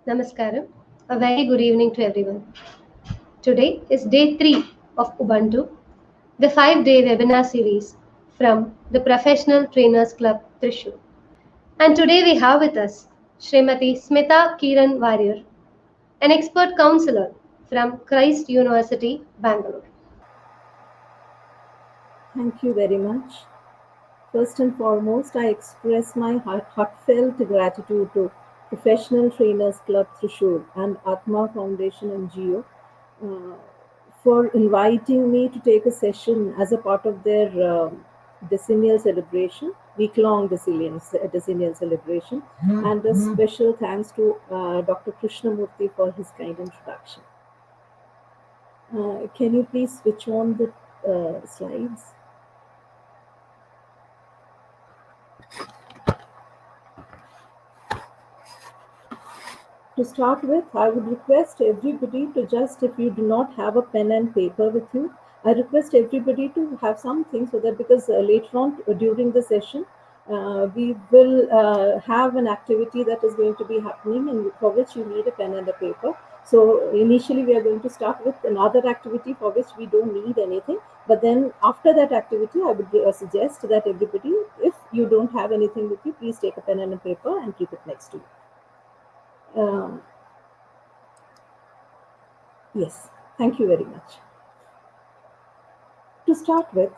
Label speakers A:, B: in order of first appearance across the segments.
A: Namaskaram. A very good evening to everyone. Today is day 3 of Ubuntu, the 5-day webinar series from the Professional Trainers Club, Thrissur. And today we have with us Srimati Smitha Keeran Warrier, an expert counselor from Christ University, Bangalore.
B: Thank you very much. First and foremost, I express my heartfelt gratitude to Professional Trainers Club Thrissur and Atma Foundation NGO for inviting me to take a session as a part of their decennial celebration, week-long decennial celebration, and a special thanks to Dr. Krishnamurthy for his kind introduction. Can you please switch on the slides? To start with, I would request everybody to just, if you do not have a pen and paper with you, I request everybody to have something so that because later on during the session, we will have an activity that is going to be happening and for which you need a pen and a paper. So initially we are going to start with another activity for which we don't need anything. But then after that activity, I would suggest that everybody, if you don't have anything with you, please take a pen and a paper and keep it next to you. Yes, thank you very much. To start with,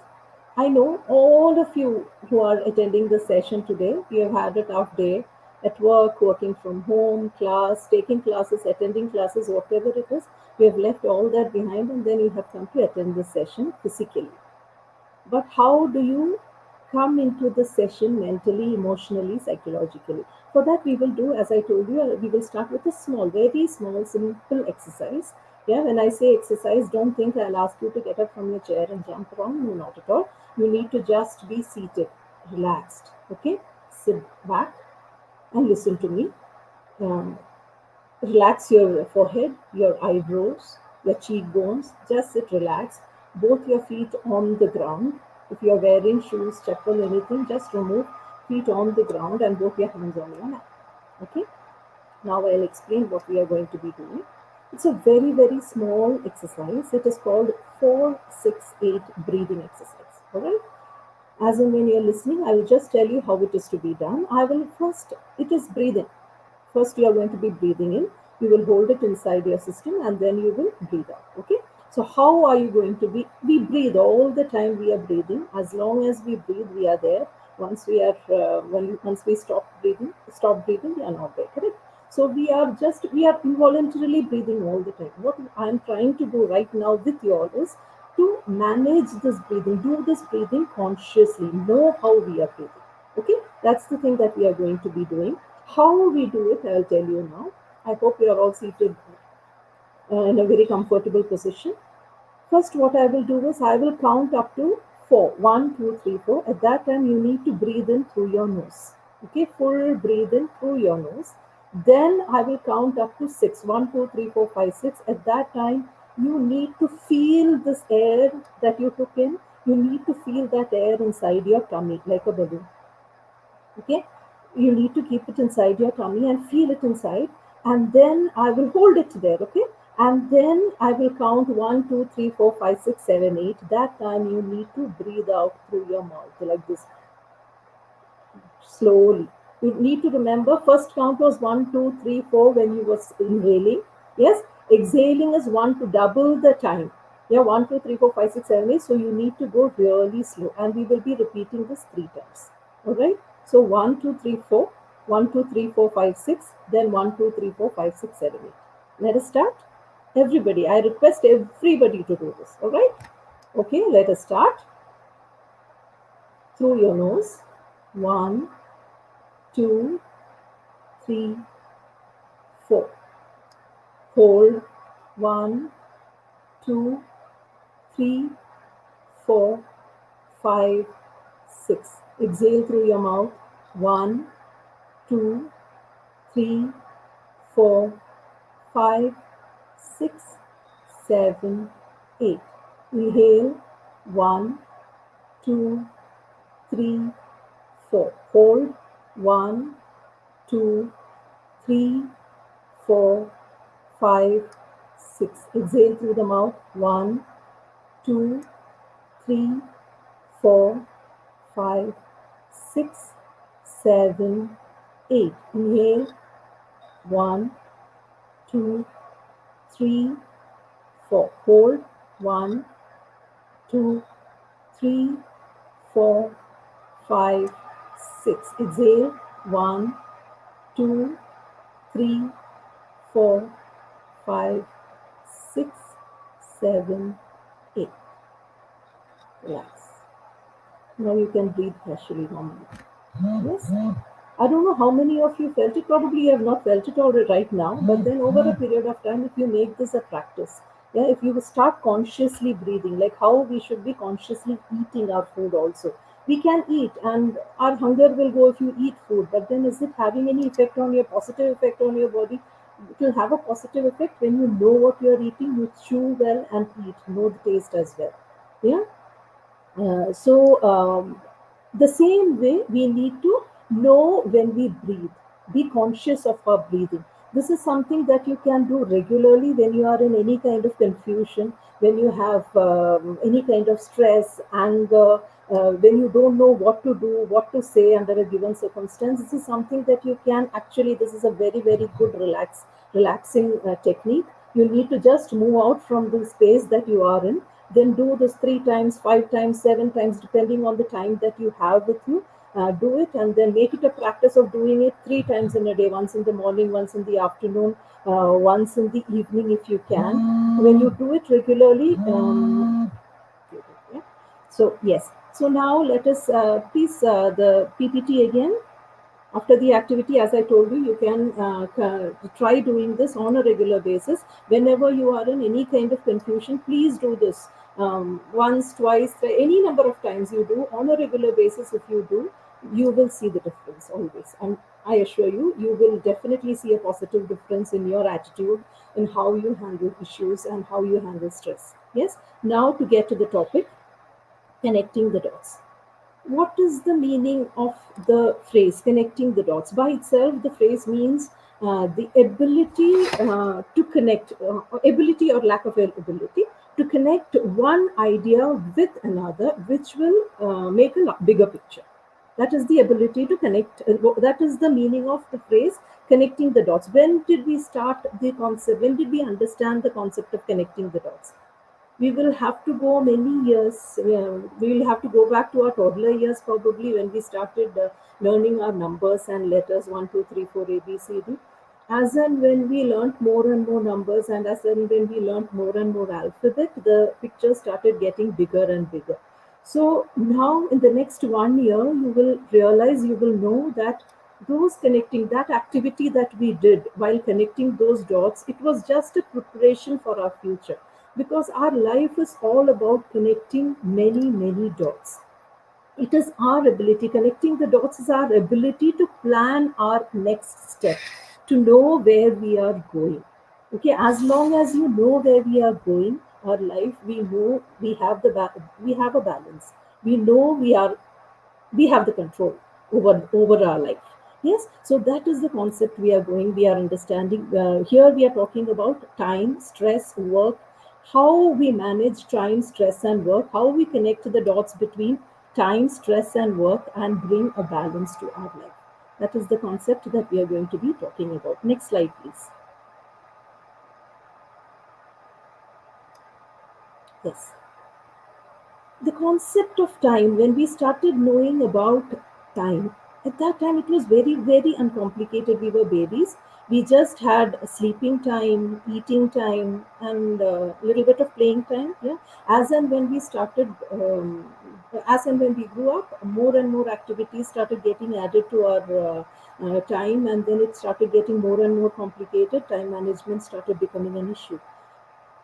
B: I know all of you who are attending the session today, you have had a tough day at work, working from home, class, taking classes, attending classes, whatever it is. You have left all that behind and then you have come to attend the session physically. But how do you come into the session mentally, emotionally, psychologically? For that, we will do, as I told you, we will start with a small, very small, simple exercise. Yeah, when I say exercise, don't think I'll ask you to get up from your chair and jump around. No, not at all. You need to just be seated, relaxed. Okay, sit back and listen to me. Relax your forehead, your eyebrows, your cheekbones. Just sit relaxed. Both your feet on the ground. If you are wearing shoes, chappal, anything, just remove feet on the ground and both your hands on your lap. Okay. Now I'll explain what we are going to be doing. It's a very, very small exercise. It is called 4-6-8 breathing exercise. All right. As and when you're listening, I will just tell you how it is to be done. It is breathing. First, you are going to be breathing in. You will hold it inside your system and then you will breathe out. Okay. So how are you going to be? We breathe all the time. We are breathing. As long as we breathe, we are there. Once we stop breathing, we are not there. Correct. So we are involuntarily breathing all the time. What I am trying to do right now with you all is to manage this breathing. Do this breathing consciously. Know how we are breathing. Okay. That's the thing that we are going to be doing. How we do it, I'll tell you now. I hope you are all seated in a very comfortable position. First, what I will do is I will count up to 4. 1, 2, 3, 4. At that time, you need to breathe in through your nose. Okay, full breathe in through your nose. Then I will count up to 6. 1, 2, 3, 4, 5, 6. At that time, you need to feel this air that you took in. You need to feel that air inside your tummy like a balloon. Okay. You need to keep it inside your tummy and feel it inside, and then I will hold it there. Okay, and then I will count 1, 2, 3, 4, 5, 6, 7, 8. That time you need to breathe out through your mouth like this, slowly. You need to remember, first count was 1, 2, 3, 4 when you was inhaling. Yes, exhaling is 1 to double the time. Yeah, 1, 2, 3, 4, 5, 6, 7, 8. So you need to go really slow, and we will be repeating this 3 times. All right. So 1, 2, 3, 4, 1, 2, 3, 4, 5, 6, then 1, 2, 3, 4, 5, 6, 7, 8. Let us start. Everybody, I request everybody to do this. All right. Okay, let us start. Through your nose. 1, 2, 3, 4. Hold. 1, 2, 3, 4, 5, 6. Exhale through your mouth. 1, 2, 3, 4, 5, 6, 7, 8. Inhale. 1, 2, 3, 4. Hold. 1, 2, 3, 4, 5, 6. Exhale through the mouth. 1, 2, 3, 4, 5, 6, 7, 8. Inhale. 1, 2, 3, 4. Hold. 1, 2, 3, 4, 5, 6. Exhale. 1, 2, 3, 4, 5, 6, 7, 8. Relax. Now you can breathe casually normally. Yes. I don't know how many of you felt it. Probably you have not felt it already right now, but then over a period of time, if you make this a practice, yeah, if you start consciously breathing, like how we should be consciously eating our food also. We can eat and our hunger will go if you eat food, but then is it having any effect on your positive effect on your body? It will have a positive effect when you know what you are eating, you chew well and eat, know the taste as well. Yeah. The same way we need to know when we breathe, be conscious of our breathing. This is something that you can do regularly when you are in any kind of confusion, when you have any kind of stress, anger, when you don't know what to do, what to say under a given circumstance. This is something that you can actually, this is a very, very good relaxing technique. You need to just move out from the space that you are in, then do this 3 times, 5 times, 7 times, depending on the time that you have with you. Do it and then make it a practice of doing it 3 times in a day, once in the morning, once in the afternoon, once in the evening if you can. When you do it regularly, yeah. So yes. So now let us please the PPT again. After the activity, as I told you, you can try doing this on a regular basis. Whenever you are in any kind of confusion, please do this once, twice, any number of times you do on a regular basis. If you do, you will see the difference always. And I assure you, you will definitely see a positive difference in your attitude, in how you handle issues and how you handle stress. Yes. Now to get to the topic, connecting the dots. What is the meaning of the phrase connecting the dots? By itself, the phrase means the ability to connect, ability or lack of ability to connect one idea with another, which will make a bigger picture. That is the ability to connect. That is the meaning of the phrase connecting the dots. When did we start the concept? When did we understand the concept of connecting the dots? We will have to go many years. We will have to go back to our toddler years, probably when we started learning our numbers and letters 1, 2, 3, 4, A, B, C, D. As and when we learnt more and more numbers, and as and when we learnt more and more alphabet, the picture started getting bigger and bigger. So now, in the next 1 year, you will realize, you will know that those connecting, that activity that we did while connecting those dots, it was just a preparation for our future, because our life is all about connecting many, many dots. It is our ability, connecting the dots is our ability to plan our next step, to know where we are going. Okay, as long as you know where we are going, our life, we know we have we have a balance. We know we have the control over our life. Yes, so that is the concept we are understanding. Here we are talking about time, stress, work, how we manage time, stress and work, how we connect the dots between time, stress and work and bring a balance to our life. That is the concept that we are going to be talking about. Next slide, please. Yes, the concept of time, when we started knowing about time, at that time it was very, very uncomplicated. We were babies. We just had sleeping time, eating time, and a little bit of playing time. Yeah, as and when we started as and when we grew up, more and more activities started getting added to our time, and then it started getting more and more complicated. Time management started becoming an issue.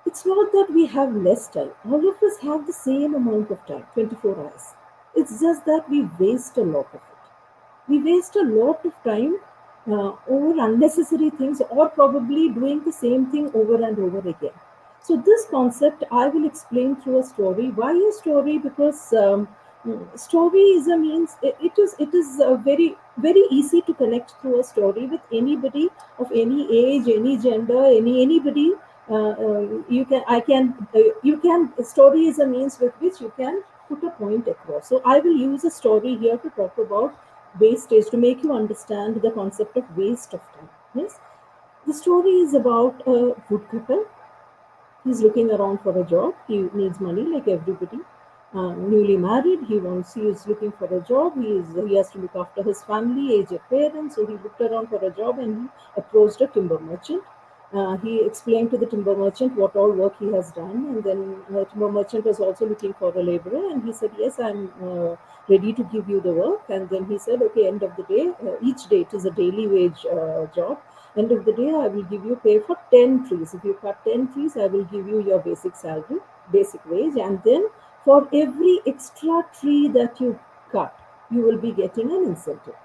B: It's not that we have less time. All of us have the same amount of time, 24 hours. It's just that we waste a lot of it. We waste a lot of time over unnecessary things, or probably doing the same thing over and over again. So this concept I will explain through a story. Why a story? Because Story is a means. It is very easy to connect through a story with anybody of any age, any gender, anybody. You can I can you can Story is a means with which you can put a point across. So I will use a story here to talk about wastage, to make you understand the concept of waste of time. Yes, the story is about a woodcutter. He's looking around for a job. He needs money like everybody. Newly married, he is looking for a job. He has to look after his family, aged parents. So he looked around for a job and he approached a timber merchant. He explained to the timber merchant what all work he has done, and then the timber merchant was also looking for a laborer, and he said, "Yes, I'm ready to give you the work." And then he said, "Okay, end of the day, each day it is a daily wage job. End of the day, I will give you pay for 10 trees. If you cut 10 trees, I will give you your basic salary, basic wage, and then for every extra tree that you cut, you will be getting an incentive."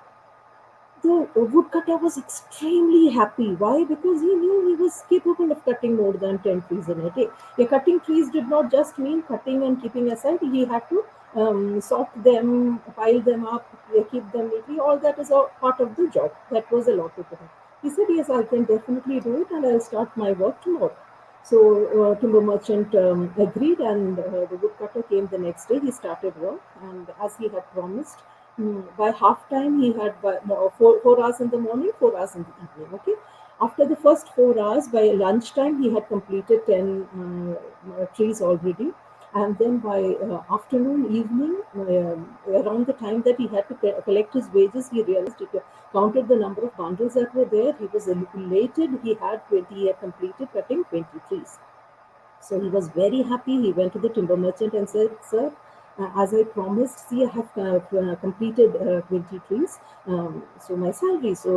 B: The woodcutter was extremely happy. Why? Because he knew he was capable of cutting more than 10 trees in a day. Yeah, cutting trees did not just mean cutting and keeping aside. He had to sort them, pile them up, keep them neatly. All that is all part of the job. That was a lot to him. He said, "Yes, I can definitely do it, and I'll start my work tomorrow." So timber merchant agreed, and the woodcutter came the next day. He started work, and as he had promised, by half time he had four hours in the morning, 4 hours in the evening. Okay. After the first 4 hours, by lunchtime he had completed 10 trees already, and then by afternoon, evening, around the time that he had to collect his wages, he realized it. Counted the number of bundles that were there. He was elated. He had completed cutting 20 trees. So he was very happy. He went to the timber merchant and said, "Sir, as I promised, see, I have completed 20 trees. So my salary." So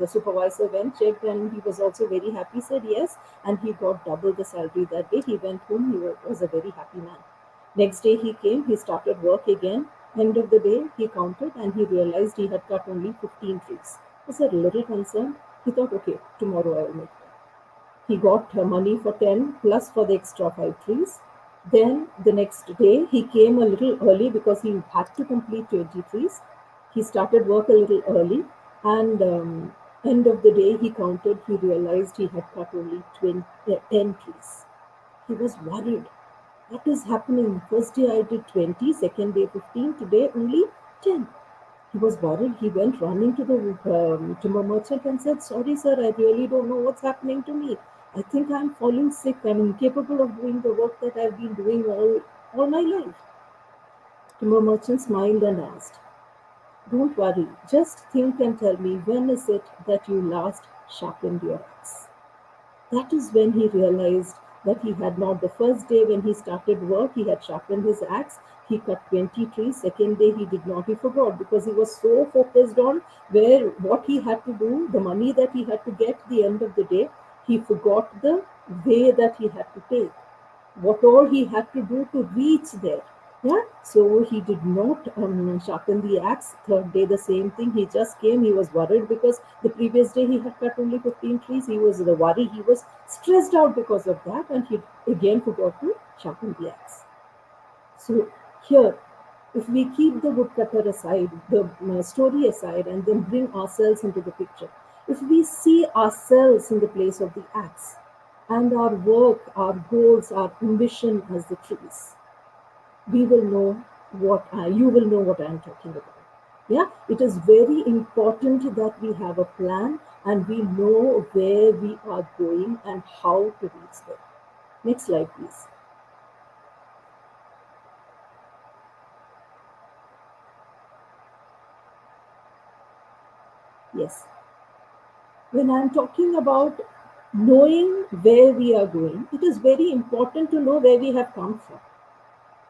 B: the supervisor went, checked, and he was also very happy, said yes, and he got double the salary that day. He went home. He was a very happy man. Next day he came, he started work again. End of the day, he counted and he realized he had cut only 15 trees. He was a little concerned. He thought, okay, tomorrow I will make. He got money for 10 plus for the extra 5 trees. Then the next day he came a little early because he had to complete 20 trees. He started work a little early, and end of the day he counted, he realized he had cut only 10 trees. He was worried. What is happening? First day I did 20, second day 15, today only 10. He was worried. He went running to the timber merchant and said, "Sorry, sir, I really don't know what's happening to me. I think I'm falling sick. I'm incapable of doing the work that I've been doing all my life." Timber merchant smiled and asked, "Don't worry. Just think and tell me, when is it that you last sharpened your axe?" That is when he realized that he had not. The first day when he started work, he had sharpened his axe. He cut 20 trees. Second day, he did not. He forgot because he was so focused on what he had to do, the money that he had to get at the end of the day. He forgot the way that he had to take, what all he had to do to reach there. Yeah, so he did not sharpen the axe. Third day, the same thing. He just came. He was worried because the previous day he had cut only 15 trees. He was the worry. He was stressed out because of that, and he again forgot to sharpen the axe. So here, if we keep the woodcutter aside, the story aside, and then bring ourselves into the picture, if we see ourselves in the place of the axe, and our work, our goals, our ambition as the trees, we will know you will know what I'm talking about. Yeah, it is very important that we have a plan and we know where we are going and how to reach there. Next slide, please. Yes. When I'm talking about knowing where we are going, it is very important to know where we have come from,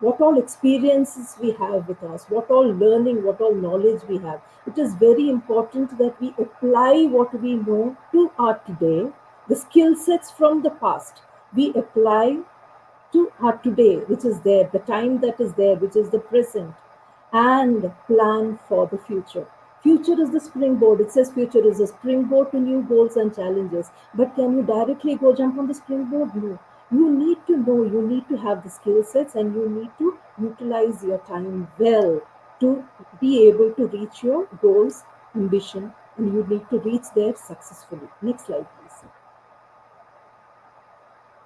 B: what all experiences we have with us, what all learning, what all knowledge we have. It is very important that we apply what we know to our today, the skill sets from the past. We apply to our today, which is there, the time that is there, which is the present, and plan for the future. Future is the springboard. It says future is a springboard to new goals and challenges. But can you directly go jump on the springboard? No. You need to know, you need to have the skill sets, and you need to utilize your time well to be able to reach your goals, ambition, and you need to reach there successfully. Next slide, please.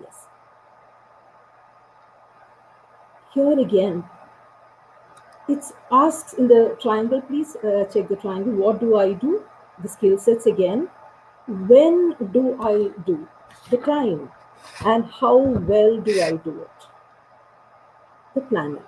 B: Yes. Here again, it asks in the triangle, please check the triangle. What do I do? The skill sets again. When do I do? The time. And how well do I do it? The planning.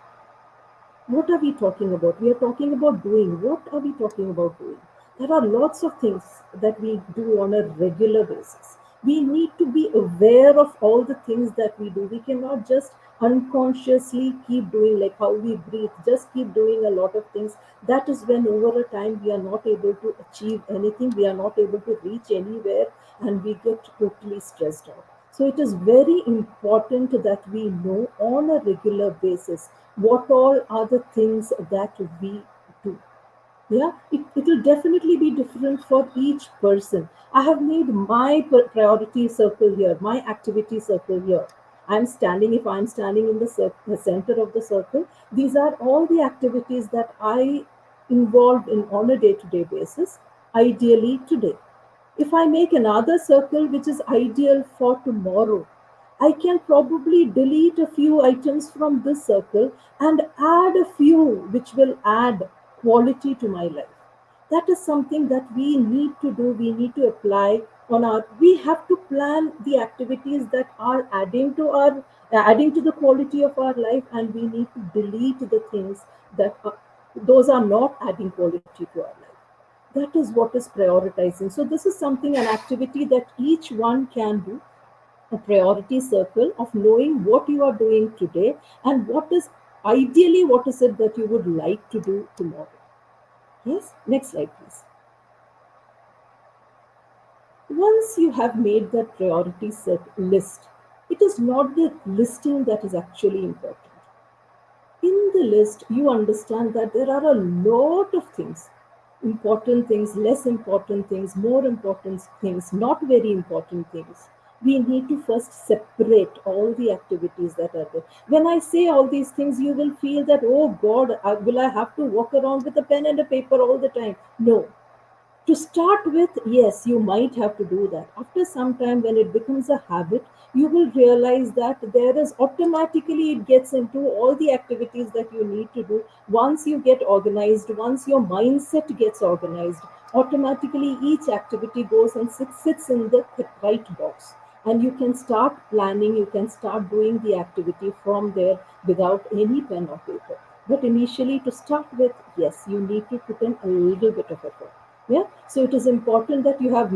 B: What are we talking about? We are talking about doing. What are we talking about doing? There are lots of things that we do on a regular basis. We need to be aware of all the things that we do. We cannot just unconsciously keep doing, like how we breathe, just keep doing a lot of things. That is when over a time we are not able to achieve anything, we are not able to reach anywhere, and we get totally stressed out. So it is very important that we know on a regular basis what all are the things that we do. Yeah, it will definitely be different for each person. I have made my priority circle here, my activity circle here. I'm standing, if I'm standing in the center of the circle, these are all the activities that I involve in on a day-to-day basis, ideally today. If I make another circle which is ideal for tomorrow, I can probably delete a few items from this circle and add a few which will add quality to my life. That is something that we need to do. We need to apply on our. We have to plan the activities that are adding to the quality of our life, and we need to delete the things that those are not adding quality to our life. That is what is prioritizing. So this is something, an activity that each one can do, a priority circle of knowing what you are doing today and what is ideally what is it that you would like to do tomorrow. Yes, next slide, please. Once you have made that priority set list, it is not the listing that is actually important. In the list, you understand that there are a lot of things, important things, less important things, more important things, not very important things. We need to first separate all the activities that are there. When I say all these things, you will feel that, oh God, will I have to walk around with a pen and a paper all the time? No. To start with, yes, you might have to do that. After some time, when it becomes a habit, you will realize that there is automatically it gets into all the activities that you need to do. Once you get organized, once your mindset gets organized, automatically each activity goes and sits in the right box. And you can start planning, you can start doing the activity from there without any pen or paper. But initially, to start with, yes, you need to put in a little bit of effort. Yeah, so it is important that you have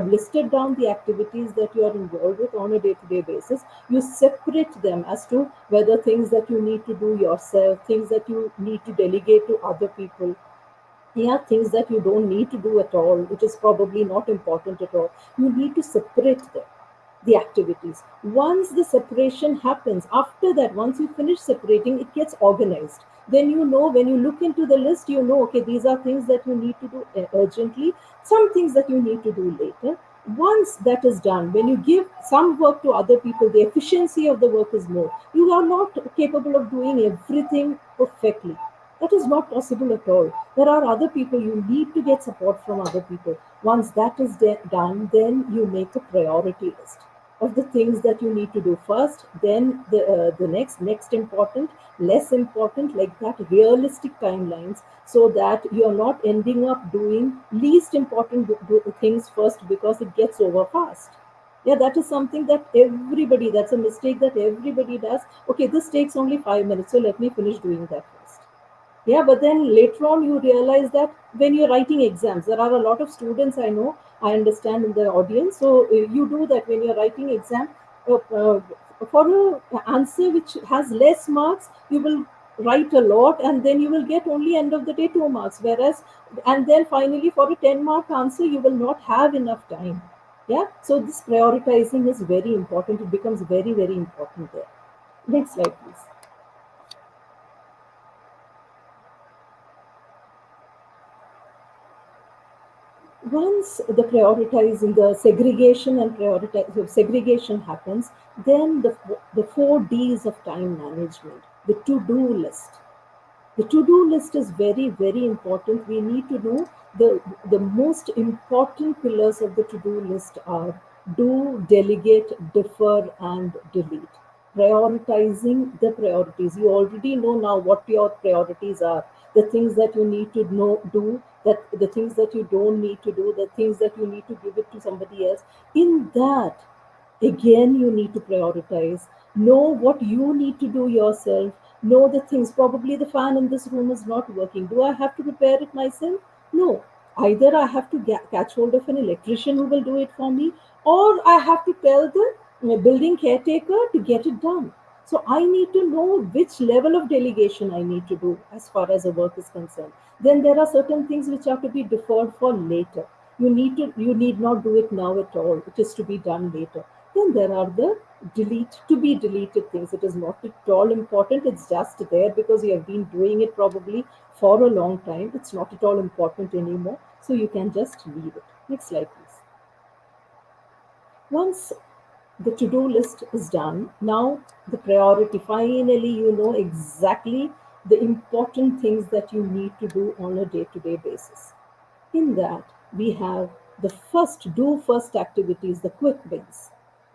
B: listed down the activities that you are involved with on a day-to-day basis. You separate them as to whether things that you need to do yourself, things that you need to delegate to other people, yeah, things that you don't need to do at all, which is probably not important at all. You need to separate them, the activities. Once the separation happens, after that, once you finish separating, it gets organized. Then you know, when you look into the list, you know, okay, these are things that you need to do urgently, some things that you need to do later. Once that is done, when you give some work to other people, the efficiency of the work is more. You are not capable of doing everything perfectly. That is not possible at all. There are other people, you need to get support from other people. Once that is done, then you make a priority list of the things that you need to do first, then the next important, less important, like that, realistic timelines, so that you are not ending up doing least important things first because it gets over fast. Yeah, that is something that everybody, that's a mistake that everybody does. Okay, this takes only 5 minutes, so let me finish doing that first. Yeah, but then later on you realize that when you're writing exams, there are a lot of students I know, I understand in the audience. So you do that when you're writing exam, for an answer which has less marks, you will write a lot, and then you will get only end of the day 2 marks. Whereas, and then finally for a 10-mark answer, you will not have enough time. Yeah, so this prioritizing is very important. It becomes very, very important there. Next slide, please. Once the prioritizing, the segregation and segregation happens, then the 4 Ds of time management. The to-do list. The to-do list is very, very important. We need to know the most important pillars of the to-do list are do, delegate, defer, and delete. Prioritizing the priorities. You already know now what your priorities are. The things that you need to know, do, that the things that you don't need to do, the things that you need to give it to somebody else. In that, again, you need to prioritize. Know what you need to do yourself. Know the things. Probably the fan in this room is not working. Do I have to repair it myself? No. Either I have to catch hold of an electrician who will do it for me, or I have to tell the building caretaker to get it done. So I need to know which level of delegation I need to do as far as the work is concerned. Then there are certain things which have to be deferred for later. You need not do it now at all. It is to be done later. Then there are the to be deleted things. It is not at all important. It's just there because you have been doing it probably for a long time. It's not at all important anymore. So you can just leave it. Next slide, please. Once the to-do list is done, now the priority. Finally, you know exactly the important things that you need to do on a day-to-day basis. In that, we have the first activities, the quick wins.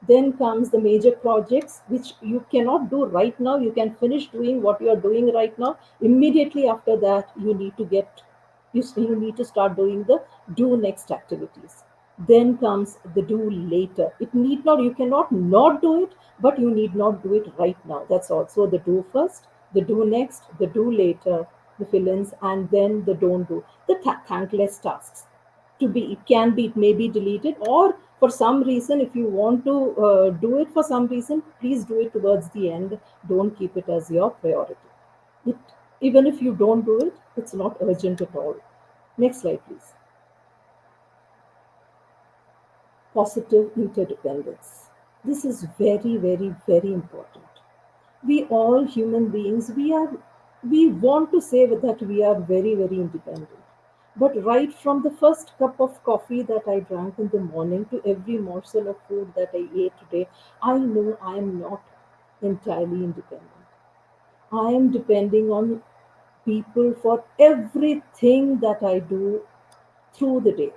B: Then comes the major projects, which you cannot do right now. You can finish doing what you are doing right now. Immediately after that, you need to start doing the do next activities. Then comes the do later. You cannot not do it, but you need not do it right now. That's also the do first, the do next, the do later, the fill-ins, and then the don't do, the thankless tasks. It can be, it may be deleted, or for some reason, if you want to do it for some reason, please do it towards the end. Don't keep it as your priority. It, even if you don't do it, it's not urgent at all. Next slide, please. Positive interdependence. This is very, very, very important. We all human beings, we want to say that we are very, very independent. But right from the first cup of coffee that I drank in the morning to every morsel of food that I ate today, I know I am not entirely independent. I am depending on people for everything that I do through the day.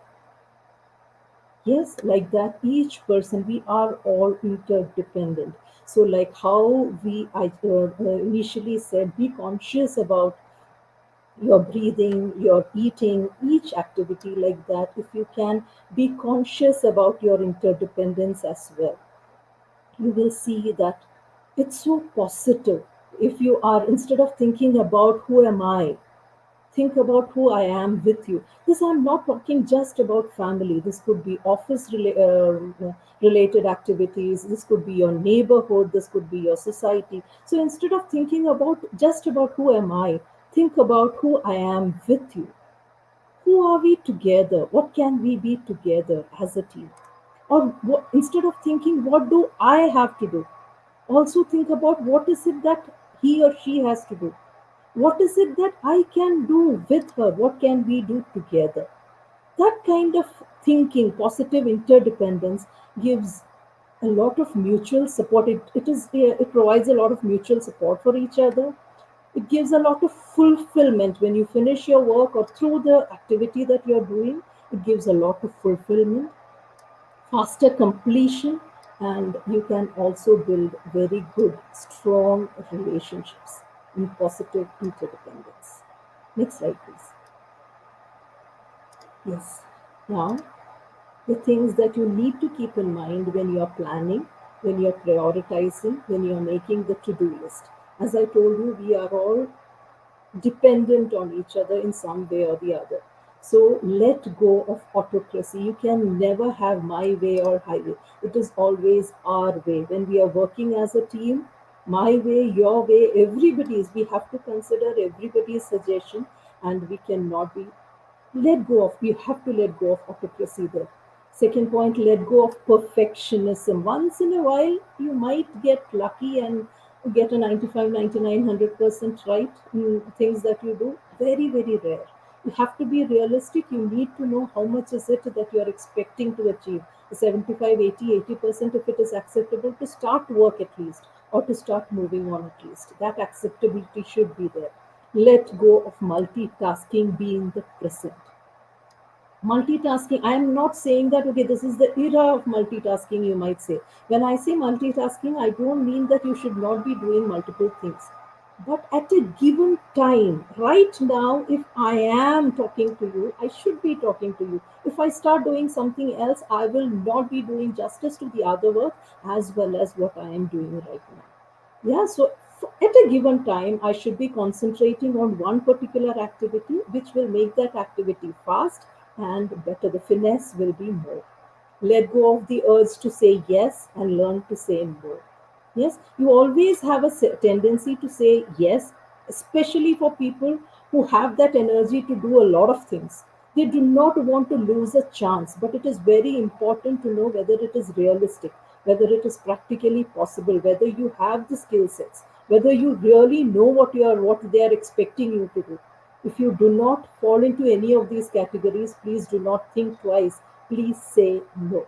B: Yes, like that, each person, we are all interdependent. So, like how I initially said, be conscious about your breathing, your eating, each activity like that. If you can be conscious about your interdependence as well, you will see that it's so positive. If you are, instead of thinking about who am I, think about who I am with you. This, I'm not talking just about family. This could be related activities. This could be your neighborhood. This could be your society. So instead of thinking about just about who am I, think about who I am with you. Who are we together? What can we be together as a team? Or instead of thinking, what do I have to do? Also think about what is it that he or she has to do. What is it that I can do with her? What can we do together? That kind of thinking, positive interdependence, gives a lot of mutual support. It provides a lot of mutual support for each other. It gives a lot of fulfillment when you finish your work or through the activity that you're doing. It gives a lot of fulfillment, faster completion, and you can also build very good, strong relationships in positive interdependence. Next slide, please. Yes. Now, the things that you need to keep in mind when you're planning, when you're prioritizing, when you're making the to-do list. As I told you, we are all dependent on each other in some way or the other. So let go of autocracy. You can never have my way or highway. It is always our way. When we are working as a team, my way, your way, everybody's, we have to consider everybody's suggestion, and we cannot be you have to let go of autocracy there. Second point, let go of perfectionism. Once in a while, you might get lucky and get a 95, 99, 100% right in things that you do. Very, very rare. You have to be realistic. You need to know how much is it that you are expecting to achieve. 75, 80, 80%, if it is acceptable, to start work at least. or to start moving on at least. That acceptability should be there. Let go of multitasking, be in the present. Multitasking, I am not saying that, okay, this is the era of multitasking, you might say. When I say multitasking, I don't mean that you should not be doing multiple things. But at a given time, right now, if I am talking to you, I should be talking to you. If I start doing something else, I will not be doing justice to the other work as well as what I am doing right now. Yeah, so at a given time, I should be concentrating on one particular activity, which will make that activity fast and better. The finesse will be more. Let go of the urge to say yes and learn to say no. Yes, you always have a tendency to say yes, especially for people who have that energy to do a lot of things. They do not want to lose a chance, but it is very important to know whether it is realistic, whether it is practically possible, whether you have the skill sets, whether you really know what they are expecting you to do. If you do not fall into any of these categories, please do not think twice. Please say no.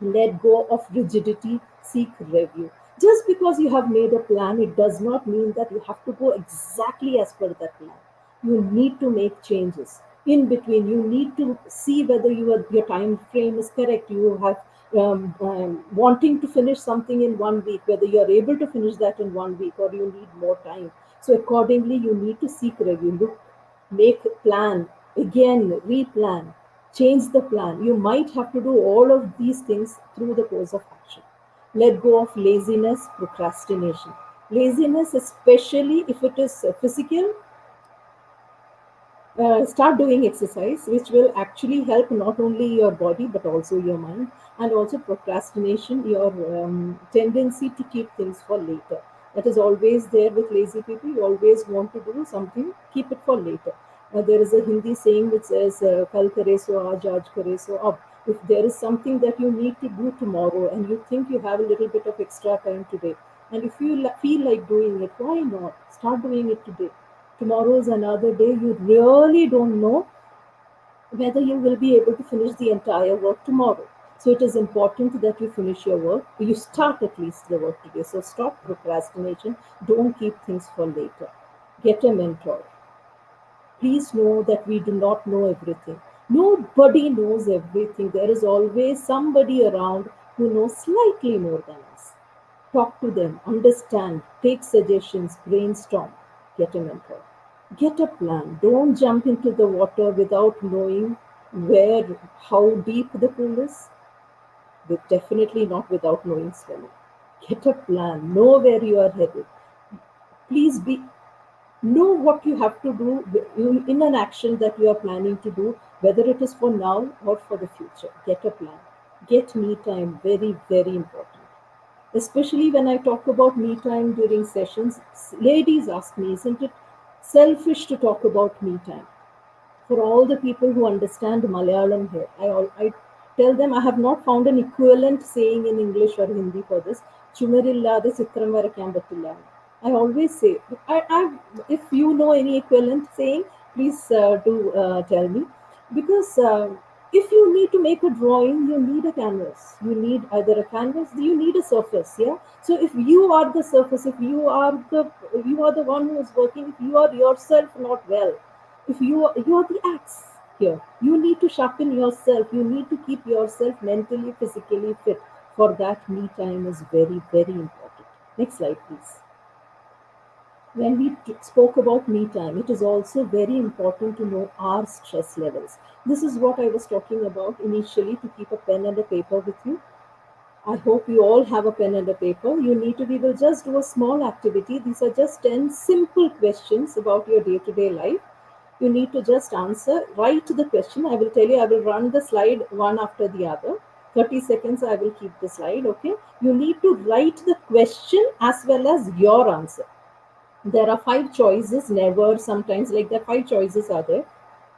B: Let go of rigidity, seek review. Just because you have made a plan, it does not mean that you have to go exactly as per that plan. You need to make changes. In between, you need to see whether your time frame is correct. You have wanting to finish something in 1 week, whether you are able to finish that in 1 week or you need more time. So accordingly, you need to seek review. Look, make plan, again replan, change the plan. You might have to do all of these things through the course of action. Let go of laziness, procrastination. Laziness, especially if it is physical, start doing exercise, which will actually help not only your body but also your mind. And also procrastination, your tendency to keep things for later. That is always there with lazy people. You always want to do something, keep it for later. There is a Hindi saying which says, Kal kare so aaj, aaj kare so ab. If there is something that you need to do tomorrow and you think you have a little bit of extra time today, and if you feel like doing it, why not? Start doing it today. Tomorrow is another day. You really don't know whether you will be able to finish the entire work tomorrow. So it is important that you finish your work. You start at least the work today. So stop procrastination. Don't keep things for later. Get a mentor. Please know that we do not know everything. Nobody knows everything. There is always somebody around who knows slightly more than us. Talk to them, understand, take suggestions, brainstorm, get a mentor. Get a plan. Don't jump into the water without knowing how deep the pool is. But definitely not without knowing swimming. Get a plan. Know where you are headed. Please know what you have to do in an action that you are planning to do, whether it is for now or for the future. Get a plan. Get me time. Very, very important. Especially when I talk about me time during sessions, ladies ask me, isn't it selfish to talk about me time? For all the people who understand Malayalam here, I tell them I have not found an equivalent saying in English or Hindi for this. Chumarillade chitram varakkan pattilla. I always say, if you know any equivalent saying, please do tell me. Because if you need to make a drawing, you need a canvas. You need either a canvas, you need a surface. Yeah. So if you are the surface, if you are the one who is working, if you are yourself not well, if you are the axe here, you need to sharpen yourself. You need to keep yourself mentally, physically fit. For that, me time is very, very important. Next slide, please. When we spoke about me time, it is also very important to know our stress levels. This is what I was talking about initially, to keep a pen and a paper with you. I hope you all have a pen and a paper. We will just do a small activity. These are just 10 simple questions about your day-to-day life. You need to just answer, write the question. I will tell you, I will run the slide one after the other. 30 seconds, I will keep the slide, okay? You need to write the question as well as your answer. There are 5 choices, never, sometimes, like that. 5 choices are there.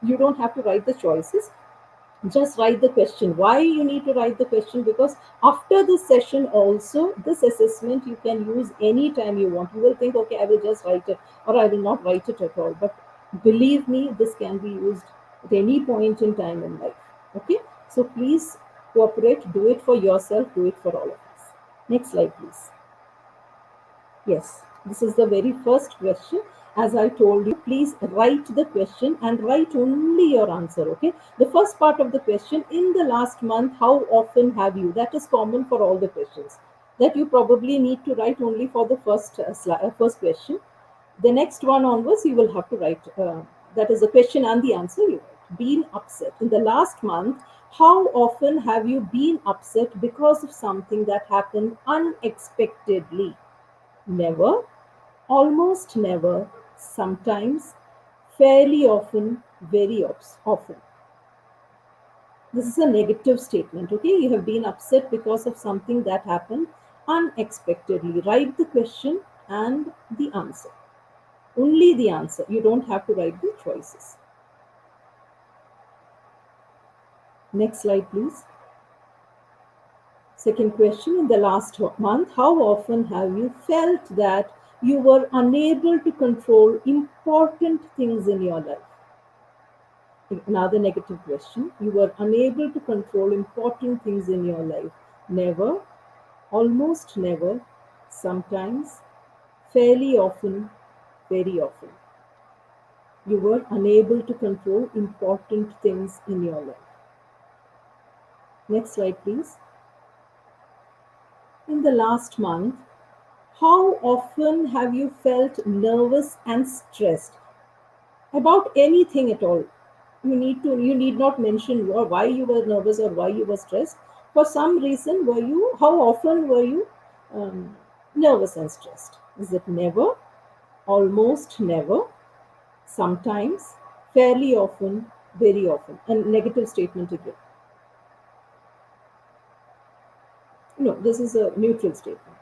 B: You don't have to write the choices. Just write the question. Why you need to write the question? Because after this session also, this assessment you can use anytime you want. You will think, okay, I will just write it, or I will not write it at all. But believe me, this can be used at any point in time in life. Okay, so please cooperate, do it for yourself, do it for all of us. Next slide, please. Yes, this is the very first question. As I told you, please write the question and write only your answer. Okay. The first part of the question, in the last month, how often have you? That is common for all the questions. That you probably need to write only for the first question. The next one onwards, you will have to write. That is the question and the answer. You write. Been upset in the last month. How often have you been upset because of something that happened unexpectedly? Never, almost never, sometimes, fairly often, very often. This is a negative statement, okay? You have been upset because of something that happened unexpectedly. Write the question and the answer. Only the answer. You don't have to write the choices. Next slide, please. Second question, in the last month, how often have you felt that you were unable to control important things in your life? Another negative question. You were unable to control important things in your life. Never, almost never, sometimes, fairly often, very often. You were unable to control important things in your life. Next slide, please. In the last month, how often have you felt nervous and stressed about anything at all? You need not mention why you were nervous or why you were stressed. For some reason, how often were you nervous and stressed? Is it never, almost never, sometimes, fairly often, very often? And negative statement again. No, this is a neutral statement.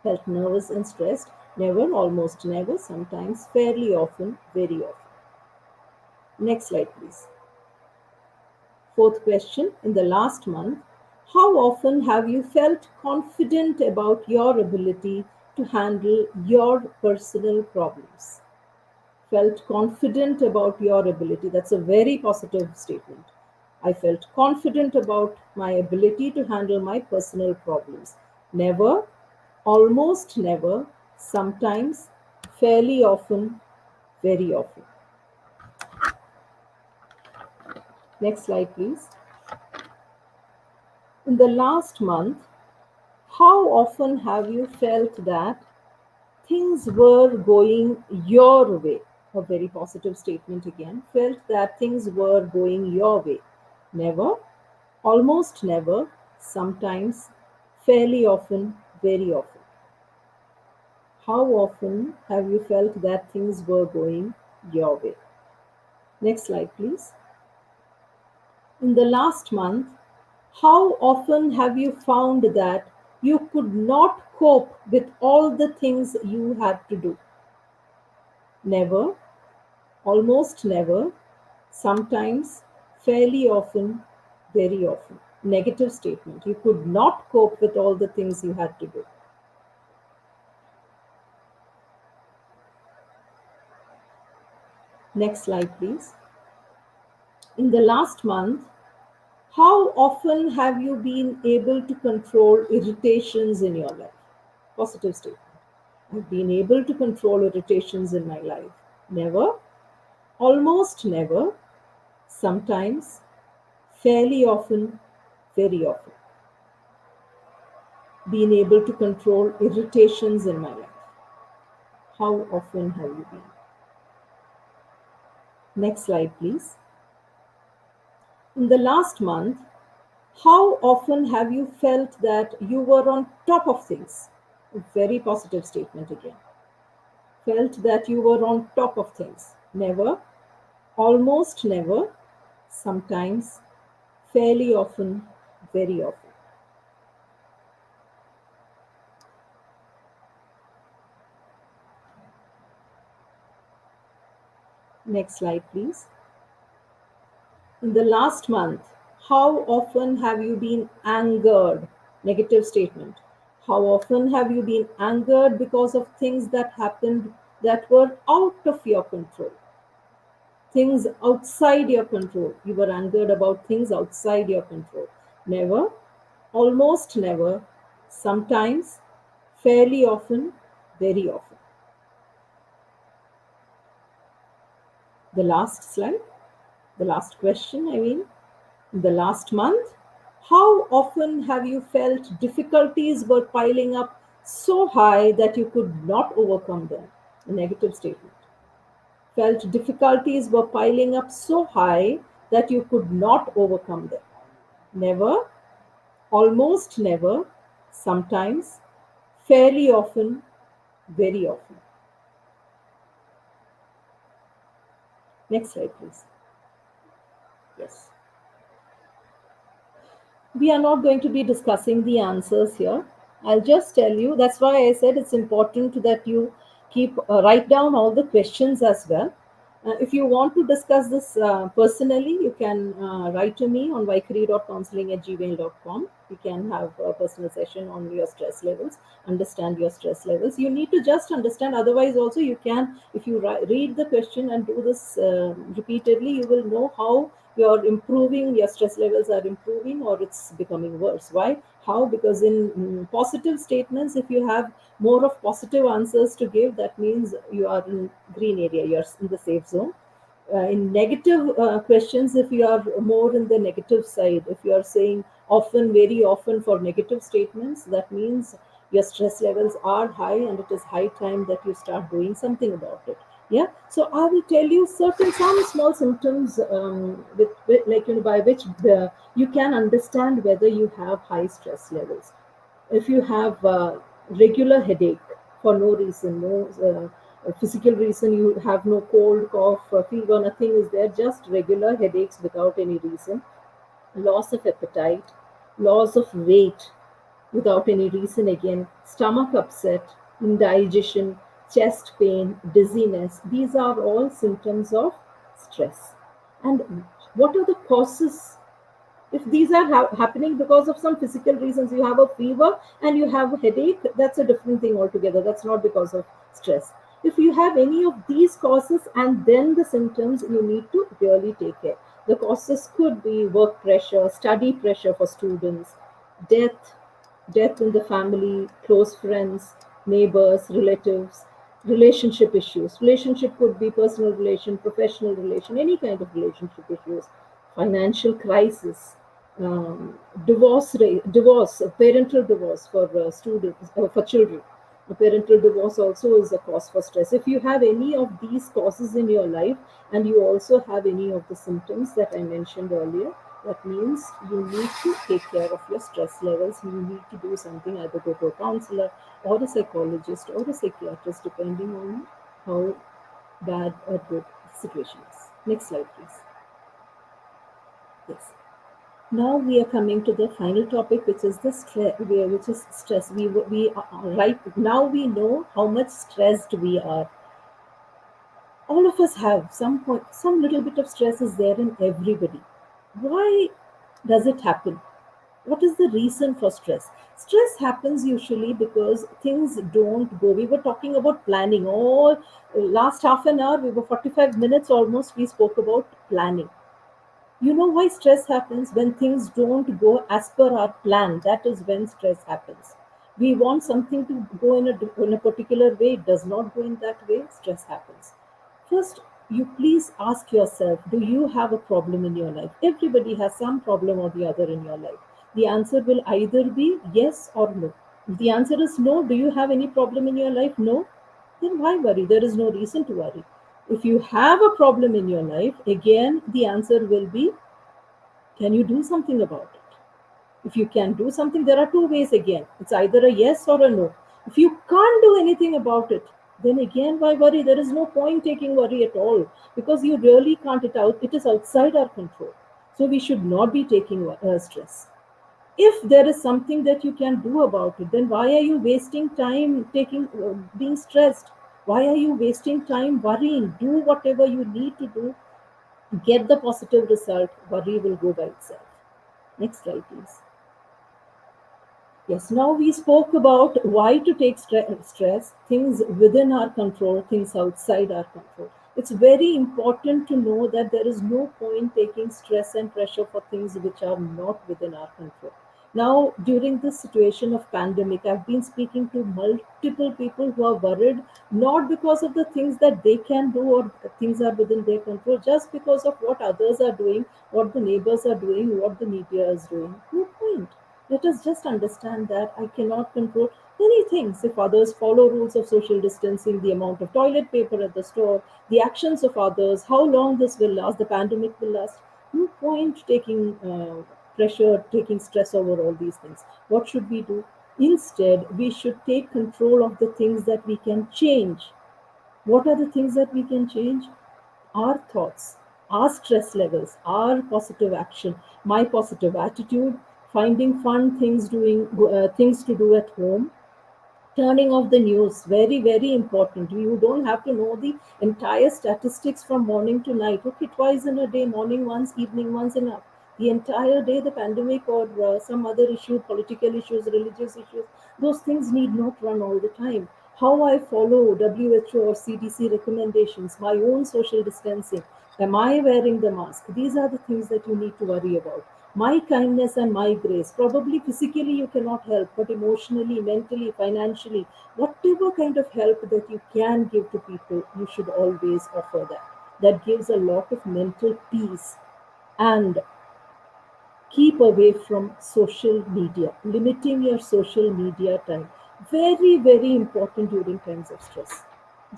B: Felt nervous and stressed, never, almost never, sometimes, fairly often, very often. Next slide, please. Fourth question, in the last month, how often have you felt confident about your ability to handle your personal problems? Felt confident about your ability. That's a very positive statement. I felt confident about my ability to handle my personal problems. Never, almost never, sometimes, fairly often, very often. Next slide, please. In the last month, how often have you felt that things were going your way? A very positive statement again. Felt that things were going your way. Never, almost never, sometimes, fairly often, very often. How often have you felt that things were going your way? Next slide, please. In the last month, how often have you found that you could not cope with all the things you had to do? Never, almost never, sometimes, fairly often, very often. Negative statement. You could not cope with all the things you had to do. Next slide, please. In the last month, how often have you been able to control irritations in your life? Positive statement. I've been able to control irritations in my life. Never, almost never, sometimes, fairly often, very often. Been able to control irritations in my life. How often have you been? Next slide, please. In the last month, how often have you felt that you were on top of things? A very positive statement again. Felt that you were on top of things. Never, almost never, sometimes, fairly often, very often. Next slide, please. In the last month, how often have you been angered? Negative statement. How often have you been angered because of things that happened that were out of your control? Things outside your control. You were angered about things outside your control. Never, almost never, sometimes, fairly often, Very often. The last slide, the last question, the last month. How often have you felt difficulties were piling up so high that you could not overcome them? A negative statement. Felt difficulties were piling up so high that you could not overcome them. Never, almost never, sometimes, fairly often, very often. Next slide, please. Yes. We are not going to be discussing the answers here. I'll just tell you, that's why I said it's important that you keep write down all the questions as well. If you want to discuss this personally, you can write to me on vykhari.counselling@gmail.com. We can have a personal session on your stress levels, understand your stress levels. You need to just understand, otherwise also you can, if you read the question and do this repeatedly, you will know how you're improving, your stress levels are improving or it's becoming worse. Why? How? Because in positive statements, if you have more of positive answers to give, that means you are in green area, you're in the safe zone. In negative questions, if you are more in the negative side, if you are saying often, very often for negative statements, that means your stress levels are high and it is high time that you start doing something about it. Yeah, so I will tell you some small symptoms by which you can understand whether you have high stress levels. If you have regular headache for no reason, no physical reason, you have no cold, cough, fever, nothing is there, just regular headaches without any reason, loss of appetite, loss of weight without any reason again, stomach upset, indigestion, chest pain, dizziness, these are all symptoms of stress. And what are the causes? If these are happening because of some physical reasons, you have a fever and you have a headache, that's a different thing altogether. That's not because of stress. If you have any of these causes and then the symptoms, you need to really take care. The causes could be work pressure, study pressure for students, death, death in the family, close friends, neighbors, relatives, relationship issues. Relationship could be personal relation, professional relation, any kind of relationship issues, financial crisis, divorce, parental divorce for students, for children. A parental divorce also is a cause for stress. If you have any of these causes in your life and you also have any of the symptoms that I mentioned earlier, that means you need to take care of your stress levels. You need to do something, either go to a counselor or a psychologist or a psychiatrist, depending on how bad or good the situation is. Next slide, please. Yes. Now we are coming to the final topic, which is the stress. Which is stress. We right now we know how much stressed we are. All of us have some little bit of stress is there in everybody. Why does it happen? What is the reason for stress? Stress happens usually because things don't go. We were talking about planning. All last half an hour, we were 45 minutes almost. We spoke about planning. You know why stress happens? When things don't go as per our plan. That is when stress happens. We want something to go in a particular way. It does not go in that way. Stress happens. First, you please ask yourself, do you have a problem in your life? Everybody has some problem or the other in your life. The answer will either be yes or no. If the answer is no, do you have any problem in your life? No. Then why worry? There is no reason to worry. If you have a problem in your life, again, the answer will be, can you do something about it? If you can do something, there are two ways again. It's either a yes or a no. If you can't do anything about it, then again, why worry? There is no point taking worry at all, because you really can't it out. It is outside our control. So we should not be taking stress. If there is something that you can do about it, then why are you wasting time being stressed? Why are you wasting time worrying? Do whatever you need to do. Get the positive result. Worry will go by itself. Next slide, please. Yes, now we spoke about why to take stress, things within our control, things outside our control. It's very important to know that there is no point taking stress and pressure for things which are not within our control. Now, during this situation of pandemic, I've been speaking to multiple people who are worried, not because of the things that they can do or things are within their control, just because of what others are doing, what the neighbors are doing, what the media is doing. No point. Let us just understand that I cannot control many things. If others follow rules of social distancing, the amount of toilet paper at the store, the actions of others, how long this will last, the pandemic will last. No point taking pressure, taking stress over all these things. What should we do? Instead, we should take control of the things that we can change. What are the things that we can change? Our thoughts, our stress levels, our positive action, my positive attitude, finding fun things, doing things to do at home, turning off the news. Very, very important. You don't have to know the entire statistics from morning to night. Okay, twice in a day, morning once, evening once, enough. The entire day, the pandemic or some other issue, political issues, religious issues, those things need not run all the time. How I follow WHO or CDC recommendations, my own social distancing, am I wearing the mask? These are the things that you need to worry about. My kindness and my grace. Probably physically you cannot help, but emotionally, mentally, financially, whatever kind of help that you can give to people, you should always offer that. That gives a lot of mental peace. And keep away from social media, limiting your social media time. Very, very important during times of stress.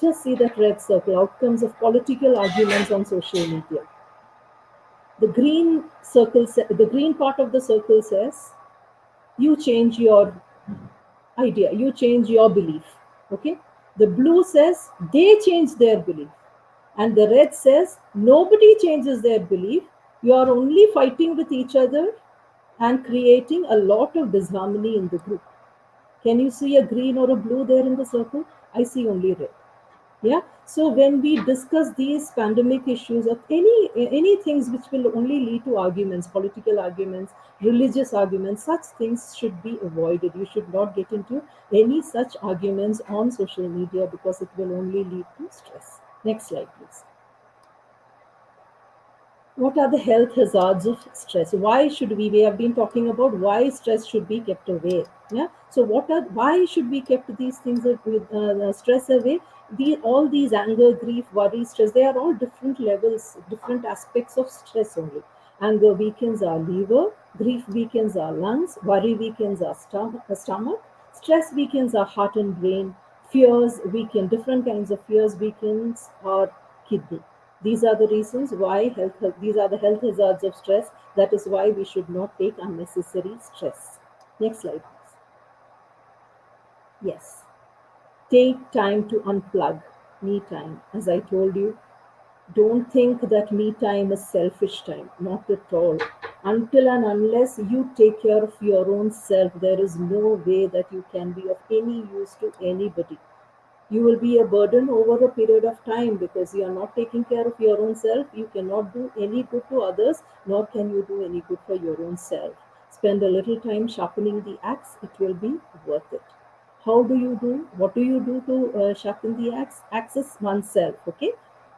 B: Just see that red circle, outcomes of political arguments on social media. The green the green part of the circle says you change your idea, you change your belief. Okay. The blue says they change their belief. And the red says nobody changes their belief. You are only fighting with each other and creating a lot of disharmony in the group. Can you see a green or a blue there in the circle? I see only red. Yeah. So when we discuss these pandemic issues or any things which will only lead to arguments, political arguments, religious arguments, such things should be avoided. You should not get into any such arguments on social media because it will only lead to stress. Next slide, please. What are the health hazards of stress? Why should we have been talking about why stress should be kept away. Yeah. So why should we kept these things with stress away? All these anger, grief, worry, stress, they are all different levels, different aspects of stress only. Anger weakens our liver, grief weakens our lungs, worry weakens our stomach, stress weakens our heart and brain, fears weaken, different kinds of fears weakens our kidney. These are the reasons why these are the health hazards of stress. That is why we should not take unnecessary stress. Next slide, please. Yes. Take time to unplug. Me time. As I told you, don't think that me time is selfish time. Not at all. Until and unless you take care of your own self, there is no way that you can be of any use to anybody. You will be a burden over a period of time because you are not taking care of your own self. You cannot do any good to others, nor can you do any good for your own self. Spend a little time sharpening the axe, it will be worth it. How do you do? What do you do to sharpen the axe? Access oneself, okay?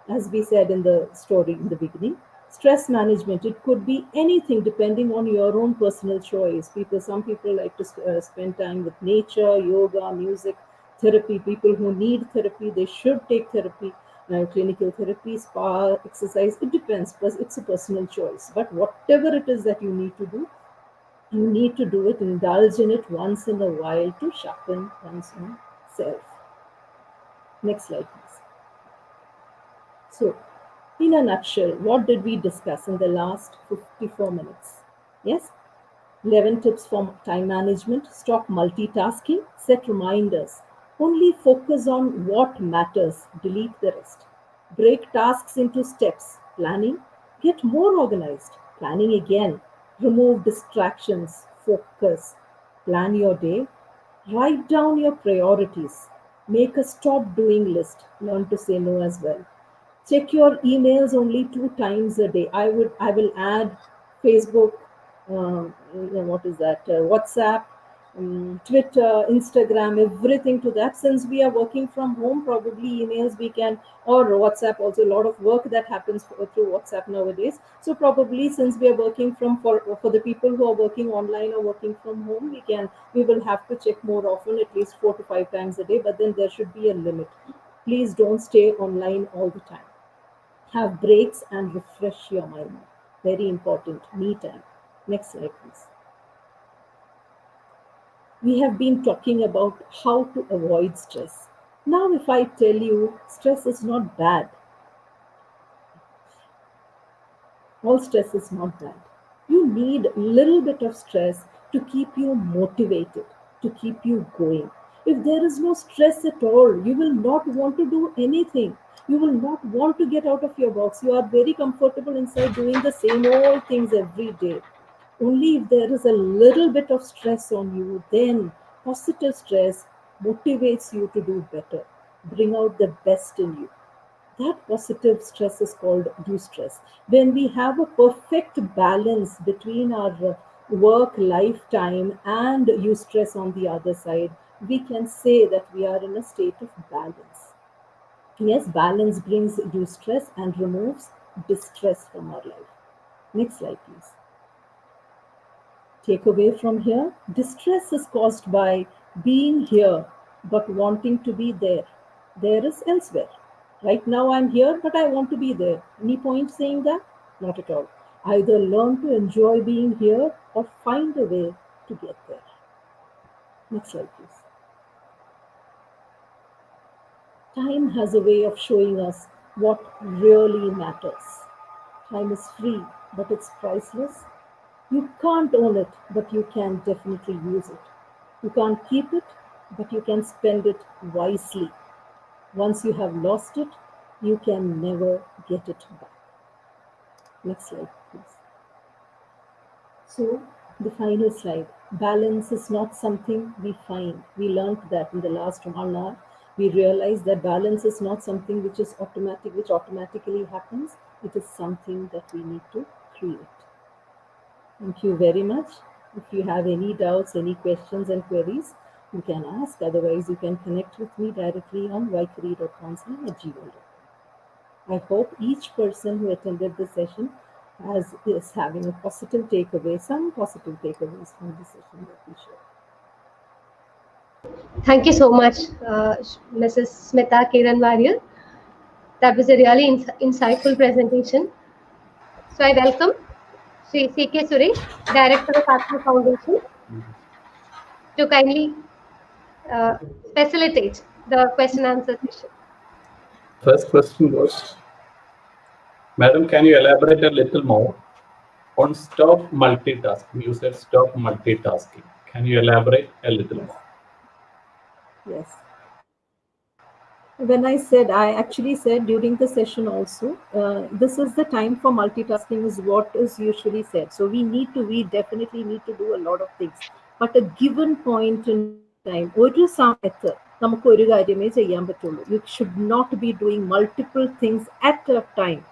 B: As we said in the story in the beginning. Stress management, it could be anything depending on your own personal choice. Some people like to spend time with nature, yoga, music, therapy. People who need therapy, they should take therapy. Clinical therapy, spa, exercise, it depends, but it's a personal choice. But whatever it is that you need to do, you need to do it, indulge in it once in a while to sharpen one's own self. Next slide, please. So, in a nutshell, what did we discuss in the last 54 minutes? Yes? 11 tips for time management. Stop multitasking. Set reminders. Only focus on what matters. Delete the rest. Break tasks into steps. Planning. Get more organized. Planning again. Remove distractions. Focus. Plan your day. Write down your priorities. Make a stop doing list. Learn to say no as well. Check your emails only 2 times a day. I will add Facebook, what is that? WhatsApp, Twitter, Instagram, everything to that. Since we are working from home, probably emails we can, or WhatsApp also, a lot of work that happens through WhatsApp nowadays. So probably since we are working for the people who are working online or working from home, we will have to check more often, at least 4 to 5 times a day. But then there should be a limit. Please don't stay online all the time. Have breaks and refresh your mind. Very important. Me time. Next slide, please. We have been talking about how to avoid stress. Now, if I tell you stress is not bad, all stress is not bad. You need a little bit of stress to keep you motivated, to keep you going. If there is no stress at all, you will not want to do anything. You will not want to get out of your box. You are very comfortable inside doing the same old things every day. Only if there is a little bit of stress on you, then positive stress motivates you to do better, bring out the best in you. That positive stress is called eustress. When we have a perfect balance between our work lifetime and eustress on the other side, we can say that we are in a state of balance. Yes, balance brings eustress and removes distress from our life. Next slide, please. Takeaway from here: distress is caused by being here but wanting to be there. There is elsewhere. Right now I'm here, but I want to be there. Any point saying that? Not at all. Either learn to enjoy being here or find a way to get there. Next slide, please. Time has a way of showing us what really matters. Time is free, but it's priceless. You can't own it, but you can definitely use it. You can't keep it, but you can spend it wisely. Once you have lost it, you can never get it back. Next slide, please. So, the final slide. Balance is not something we find. We learned that in the last 1 hour. We realized that balance is not something which is automatic, which automatically happens. It is something that we need to create. Thank you very much. If you have any doubts, any questions and queries, you can ask. Otherwise, you can connect with me directly on vykhari.counselling@gmail.com. I hope each person who attended the session is having a positive takeaway, some positive takeaways from the session that we shared.
A: Thank you so much, Mrs. Smitha Keeran Warrier. That was a really insightful presentation. So I welcome Sri C.K. Suresh, Director of Atma Foundation, to kindly facilitate the question answer session.
C: First question was, Madam, can you elaborate a little more on stop multitasking? You said stop multitasking. Can you elaborate a little more?
B: Yes. When I actually said during the session also, this is the time for multitasking is what is usually said. So we definitely need to do a lot of things. But a given point in time, ഒരു സമയത്ത് നമുക്ക് ഒരു കാര്യമേ ചെയ്യാൻ പറ്റുള്ളൂ. You should not be doing multiple things at a time.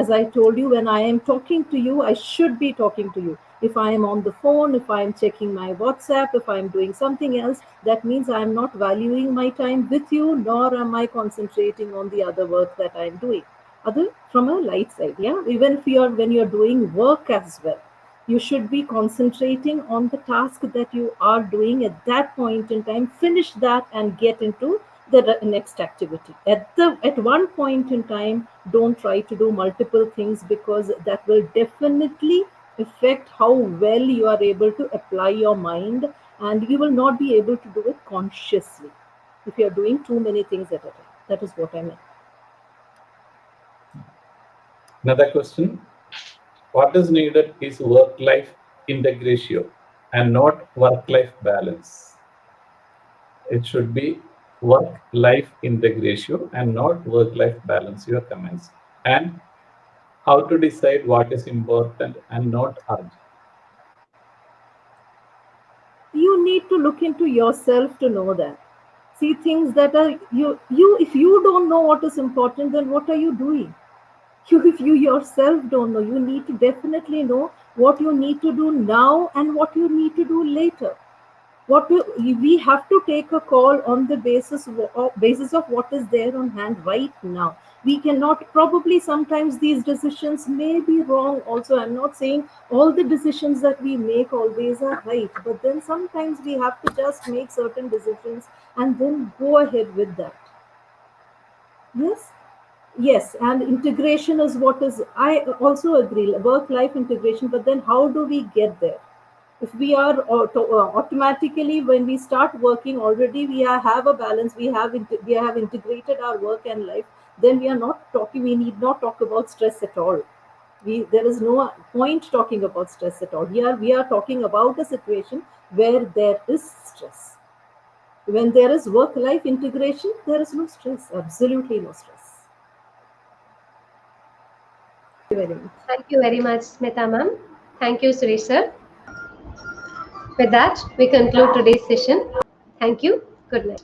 B: As I told you, when I am talking to you, I should be talking to you. If I am on the phone, if I am checking my WhatsApp, if I am doing something else, that means I am not valuing my time with you, nor am I concentrating on the other work that I am doing. Other from a light side, yeah. Even if when you're doing work as well, you should be concentrating on the task that you are doing at that point in time. Finish that and get into the next activity. At one point in time, don't try to do multiple things, because that will definitely affect how well you are able to apply your mind, and you will not be able to do it consciously if you are doing too many things at a time. That is what I meant.
C: Another question. What is needed is work-life integration and not work-life balance. It should be work-life integration and not work-life balance. Your comments. And how to decide what is important and not urgent.
B: You need to look into yourself to know that. See, things that are if you don't know what is important, then what are you doing? If you yourself don't know, you need to definitely know what you need to do now and what you need to do later. We have to take a call on the basis of what is there on hand right now. We cannot, probably sometimes these decisions may be wrong also. I'm not saying all the decisions that we make always are right, but then sometimes we have to just make certain decisions and then go ahead with that. Yes. Yes, and integration is what is, I also agree, work life integration, but then how do we get there? If we are automatically, when we start working already, have a balance, we have integrated our work and life, then we need not talk about stress at all. There is no point talking about stress at all. Here we are talking about a situation where there is stress. When there is work life integration, there is no stress, absolutely no stress. Thank you very much.
A: Thank you very much, Smitha ma'am. Thank you, Suresh sir. With that, we conclude today's session. Thank you. Good night.